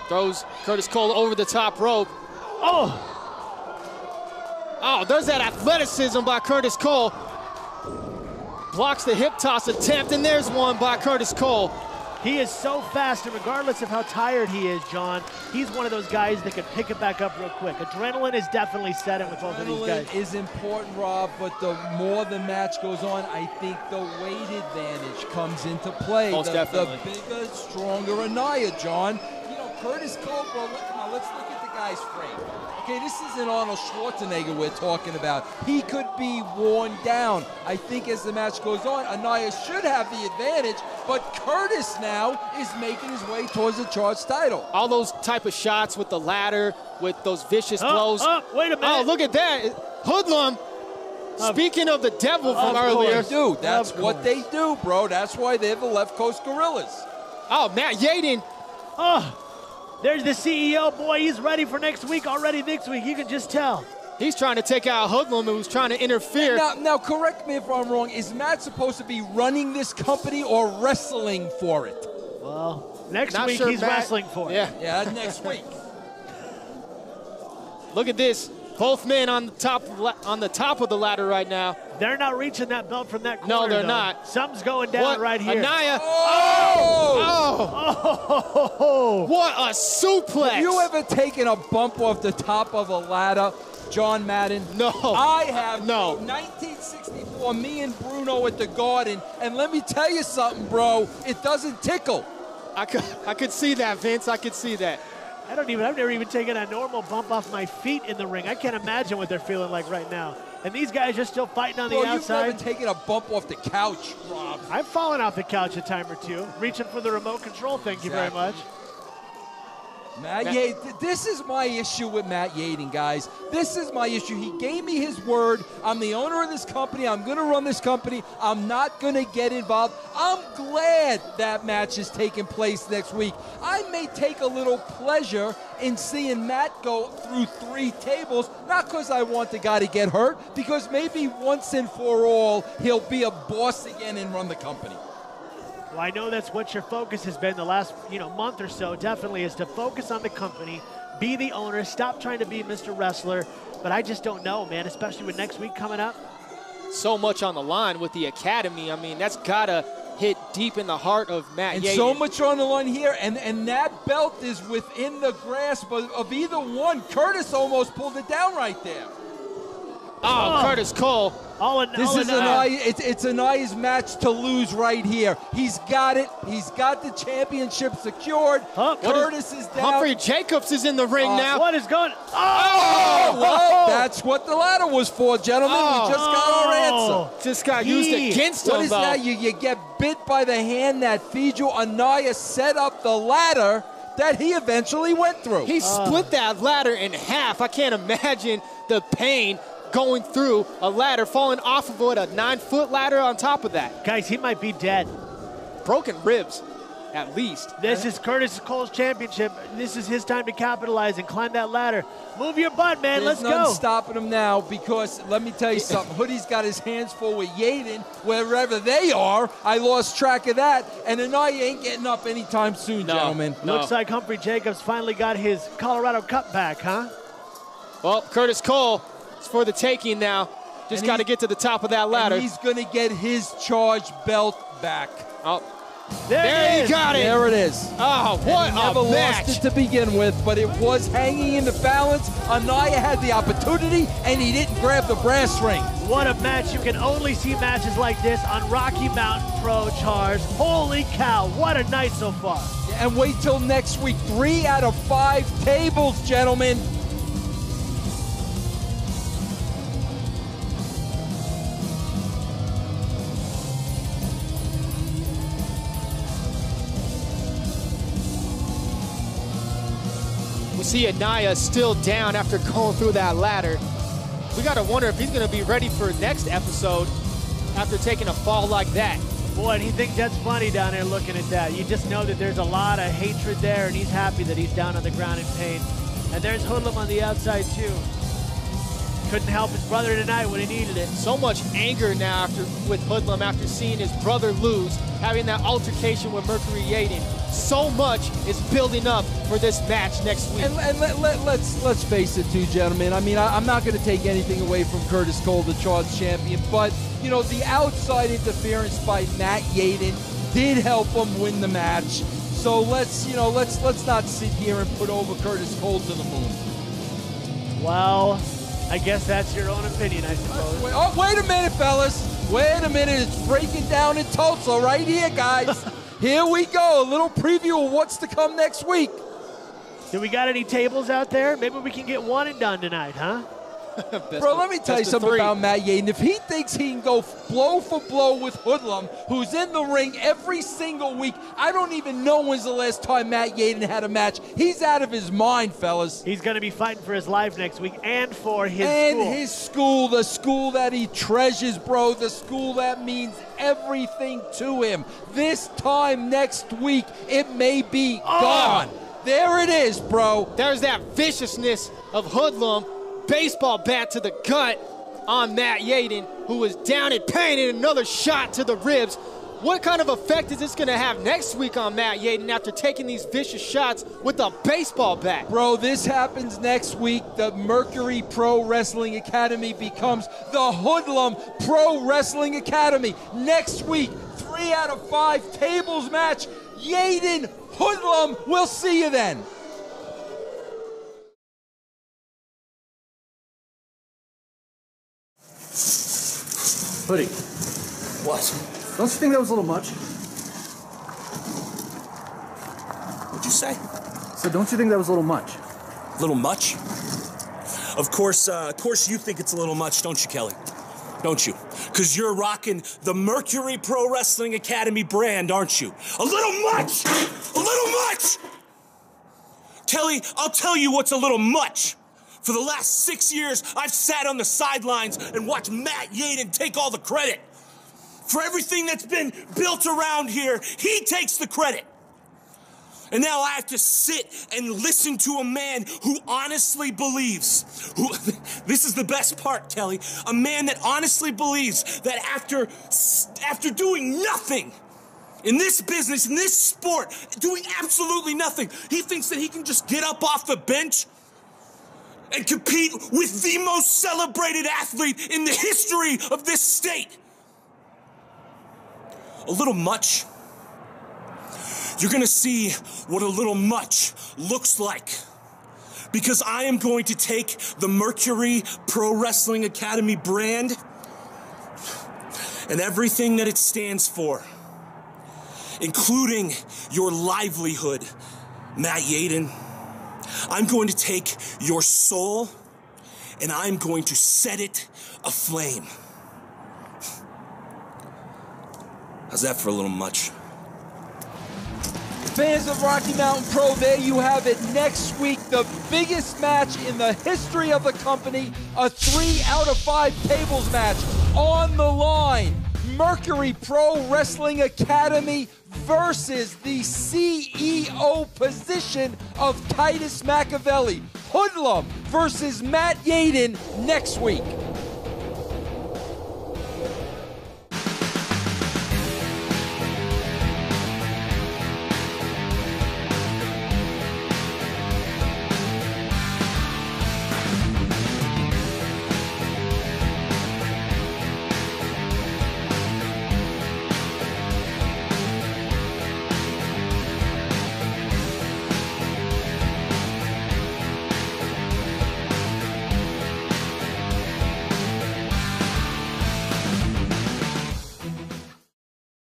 Speaker 8: Throws Curtis Cole over the top rope.
Speaker 4: Oh,
Speaker 8: there's that athleticism by Curtis Cole. Blocks the hip toss attempt, and there's one by Curtis Cole.
Speaker 4: He is so fast, and regardless of how tired he is, John, he's one of those guys that can pick it back up real quick. Adrenaline is definitely setting with both of these guys.
Speaker 7: Adrenaline is important, Rob, but the more the match goes on, I think the weight advantage comes into play.
Speaker 8: Most definitely.
Speaker 7: The bigger, stronger Anaya, John. You know, Curtis Cole, bro, come on, let's look at the guy's frame. Okay, this isn't Arnold Schwarzenegger we're talking about. He could be worn down. I think as the match goes on, Anaya should have the advantage, but Curtis now is making his way towards the charged title.
Speaker 8: All those type of shots with the ladder, with those vicious blows.
Speaker 4: Wait a minute.
Speaker 8: Oh, look at that. Hoodlum. Speaking of the devil from earlier.
Speaker 7: That's what they do, bro. That's why they're the Left Coast Gorillas.
Speaker 8: Oh, Matt Yaden.
Speaker 4: There's the CEO, boy. He's ready for next week, already next week. You can just tell.
Speaker 8: He's trying to take out Hoodlum, who's trying to interfere.
Speaker 7: Now, correct me if I'm wrong. Is Matt supposed to be running this company or wrestling for it?
Speaker 4: Well, next week he's wrestling for it.
Speaker 7: Yeah, next week.
Speaker 8: Look at this. Both men on the top of the ladder right now.
Speaker 4: They're not reaching that belt from that corner.
Speaker 8: No, they're
Speaker 4: though.
Speaker 8: not.
Speaker 4: Something's going down right here.
Speaker 8: Anaya.
Speaker 4: Oh!
Speaker 8: What a suplex.
Speaker 7: Have you ever taken a bump off the top of a ladder, John Madden?
Speaker 8: No.
Speaker 7: I have.
Speaker 8: No.
Speaker 7: 1964, me and Bruno at the Garden, and let me tell you something, bro. It doesn't tickle.
Speaker 8: I could see that, Vince. I could see that.
Speaker 4: I've never even taken a normal bump off my feet in the ring. I can't imagine what they're feeling like right now. And these guys are still fighting on the outside.
Speaker 7: You've never taken a bump off the couch, Rob.
Speaker 4: I've fallen off the couch a time or two, reaching for the remote control. Thank you very much.
Speaker 7: Matt Yaden, this is my issue with Matt Yaden, guys. This is my issue. He gave me his word. I'm the owner of this company. I'm going to run this company. I'm not going to get involved. I'm glad that match is taking place next week. I may take a little pleasure in seeing Matt go through 3 tables, not because I want the guy to get hurt, because maybe once and for all, he'll be a boss again and run the company.
Speaker 4: Well, I know that's what your focus has been the last month or so, definitely, is to focus on the company, be the owner, stop trying to be Mr. Wrestler. But I just don't know, man, especially with next week coming up.
Speaker 8: So much on the line with the Academy. I mean, that's got to hit deep in the heart of Matt Yaden.
Speaker 7: And so much on the line here, and that belt is within the grasp of either one. Curtis almost pulled it down right there.
Speaker 8: Oh, Curtis Cole.
Speaker 7: It's Anaya's match to lose right here. He's got it. He's got the championship secured. Curtis is down.
Speaker 8: Humphrey Jacobs is in the ring now.
Speaker 4: What is going?
Speaker 7: Well, that's what the ladder was for, gentlemen. We just got our answer.
Speaker 8: Just got used against him.
Speaker 7: What is that? You get bit by the hand that feeds you. Anaya set up the ladder
Speaker 9: that he eventually went through.
Speaker 8: He split that ladder in half. I can't imagine the pain going through a ladder, falling off of it, a 9-foot ladder on top of that.
Speaker 4: Guys, he might be dead.
Speaker 8: Broken ribs, at least.
Speaker 4: This is Curtis Cole's championship. This is his time to capitalize and climb that ladder. Move your butt, man.
Speaker 9: There's
Speaker 4: Let's
Speaker 9: none
Speaker 4: go.
Speaker 9: stopping him now because, let me tell you something, Hoodie's got his hands full with Yaden, wherever they are. I lost track of that, and Anaya ain't getting up anytime soon, gentlemen.
Speaker 4: Looks like Humphrey Jacobs finally got his Colorado Cup back, huh?
Speaker 8: Well, Curtis Cole is for the taking now. Just got to get to the top of that ladder.
Speaker 9: And he's going to get his charge belt back.
Speaker 8: Oh. There he got it.
Speaker 9: There it is.
Speaker 8: Oh, what
Speaker 9: never
Speaker 8: a match.
Speaker 9: lost it to begin with, but it was hanging in the balance. Anaya had the opportunity, and he didn't grab the brass ring.
Speaker 4: What a match. You can only see matches like this on Rocky Mountain Pro Charge. Holy cow, what a night so far.
Speaker 9: And wait till next week. 3 out of 5 tables, gentlemen.
Speaker 8: We see Anaya still down after going through that ladder. We got to wonder if he's going to be ready for next episode after taking a fall like that.
Speaker 4: Boy, and he thinks that's funny down there looking at that. You just know that there's a lot of hatred there, and he's happy that he's down on the ground in pain. And there's Hoodlum on the outside, too. Couldn't help his brother tonight when he needed it.
Speaker 8: So much anger now with Hoodlum after seeing his brother lose, having that altercation with Mercury Yaden. So much is building up for this match next week.
Speaker 9: And let's face it, too, gentlemen. I mean, I'm not going to take anything away from Curtis Cole, the Charge champion, but you know, the outside interference by Matt Yaden did help him win the match. So let's not sit here and put over Curtis Cole to the moon.
Speaker 4: Well, I guess that's your own opinion, I suppose.
Speaker 9: Wait a minute, fellas. Wait a minute. It's breaking down in Tulsa right here, guys. Here we go. A little preview of what's to come next week.
Speaker 4: Do we got any tables out there? Maybe we can get one and done tonight, huh?
Speaker 9: Bro, let me tell you something about Matt Yaden. If he thinks he can go blow for blow with Hoodlum, who's in the ring every single week, I don't even know when's the last time Matt Yaden had a match. He's out of his mind, fellas.
Speaker 4: He's going to be fighting for his life next week and for his school.
Speaker 9: And his school, the school that he treasures, bro, the school that means everything to him. This time next week, it may be gone. There it is, bro.
Speaker 8: There's that viciousness of Hoodlum. Baseball bat to the gut on Matt Yaden, who was down in pain, and another shot to the ribs. What kind of effect is this going to have next week on Matt Yaden after taking these vicious shots with a baseball bat?
Speaker 9: Bro, this happens next week. The Mercury Pro Wrestling Academy becomes the Hoodlum Pro Wrestling Academy. Next week, 3 out of 5 tables match. Yaden, Hoodlum, we'll see you then.
Speaker 6: Hoodie.
Speaker 5: What?
Speaker 6: Don't you think that was a little much?
Speaker 5: What'd you say?
Speaker 6: So don't you think that was a little much?
Speaker 5: Little much? Of course you think it's a little much, don't you, Kelly? Don't you? Because you're rocking the Mercury Pro Wrestling Academy brand, aren't you? A little much! A little much! Kelly, I'll tell you what's a little much. For the last 6 years, I've sat on the sidelines and watched Matt Yaden take all the credit. For everything that's been built around here, he takes the credit. And now I have to sit and listen to a man who honestly believes, this is the best part, Kelly, a man that honestly believes that after doing nothing in this business, in this sport, doing absolutely nothing, he thinks that he can just get up off the bench and compete with the most celebrated athlete in the history of this state. A little much. You're gonna see what a little much looks like. Because I am going to take the Mercury Pro Wrestling Academy brand and everything that it stands for, including your livelihood, Matt Yaden. I'm going to take your soul and I'm going to set it aflame. How's that for a little much?
Speaker 9: Fans of Rocky Mountain Pro, there you have it. Next week, the biggest match in the history of the company, a 3 out of 5 tables match on the line. Mercury Pro Wrestling Academy versus the CEO position of Titus Machiavelli. Hoodlum versus Matt Yaden next week.